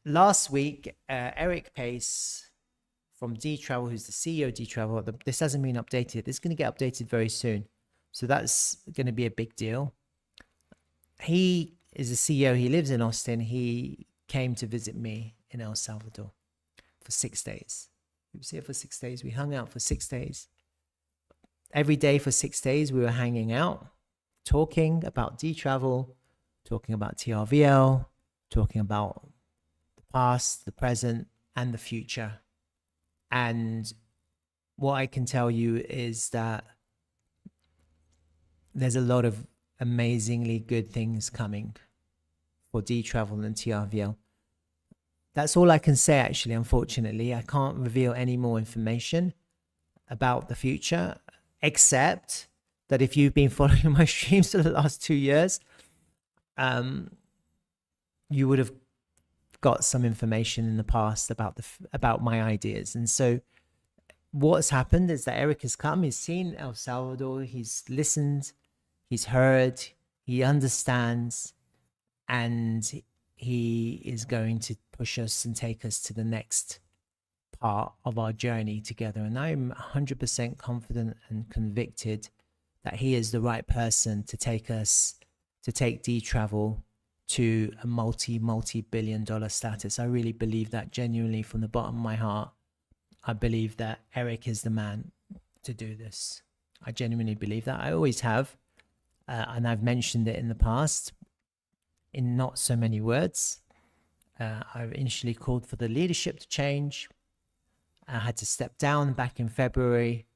last week, Eric Pace from Dtravel, who's the CEO of Dtravel, this hasn't been updated. This is going to get updated very soon. So that's going to be a big deal. He is the CEO. He lives in Austin. He came to visit me in El Salvador for 6 days. He was here for 6 days. We hung out for 6 days. Every day for 6 days, we were hanging out, talking about Dtravel, talking about TRVL, talking about the past, the present, and the future. And what I can tell you is that there's a lot of amazingly good things coming for Dtravel and TRVL. That's all I can say, actually. Unfortunately, I can't reveal any more information about the future, except that if you've been following my streams for the last 2 years, you would have got some information in the past about my ideas. And so what's happened is that Eric has come, he's seen El Salvador, he's listened, he's heard, he understands, and he is going to push us and take us to the next part of our journey together. And I'm 100% confident and convicted that he is the right person to take Dtravel to a multi-billion dollar status. I really believe that, genuinely, from the bottom of my heart. I believe that Eric is the man to do this. I genuinely believe that. I always have. And I've mentioned it in the past in not so many words. I initially called for the leadership to change. I had to step down back in February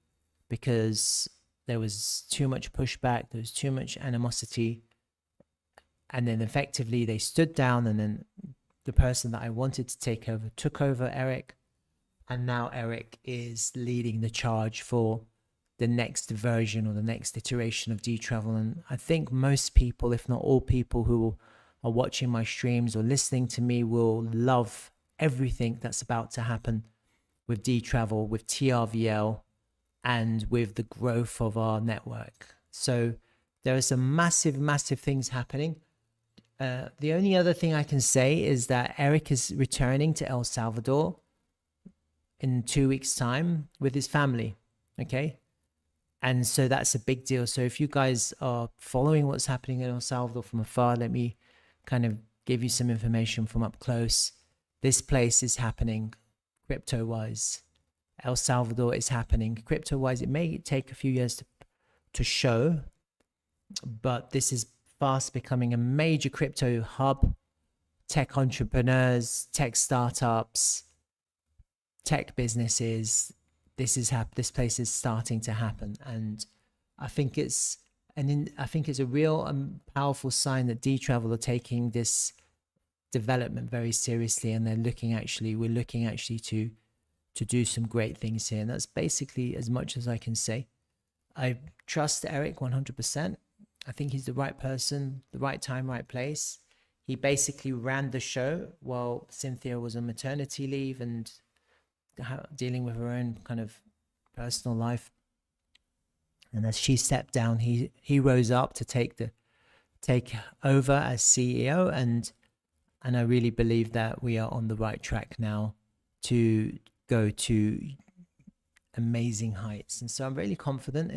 because there was too much pushback. There was too much animosity. And then effectively they stood down, and then the person that I wanted to take over took over, Eric. And now Eric is leading the charge for the next version or the next iteration of Dtravel. And I think most people, if not all people who are watching my streams or listening to me, will love everything that's about to happen with Dtravel, with TRVL, and with the growth of our network. So there are some massive things happening. The only other thing I can say is that Eric is returning to El Salvador in 2 weeks' time with his family. Okay. And so that's a big deal. So if you guys are following what's happening in El Salvador from afar, let me kind of give you some information from up close. This place is happening crypto-wise. El Salvador is happening crypto-wise. It may take a few years to show, but this is fast becoming a major crypto hub. Tech entrepreneurs, tech startups, tech businesses, this place is starting to happen. And I think it's a real powerful sign that Dtravel are taking this development very seriously, and we're looking actually to do some great things here. And that's basically as much as I can say. I trust Eric 100%. I think he's the right person, the right time, right place. He basically ran the show while Cynthia was on maternity leave and dealing with her own kind of personal life. And as she stepped down, he rose up to take over as CEO. And I really believe that we are on the right track now to go to amazing heights. And so I'm really confident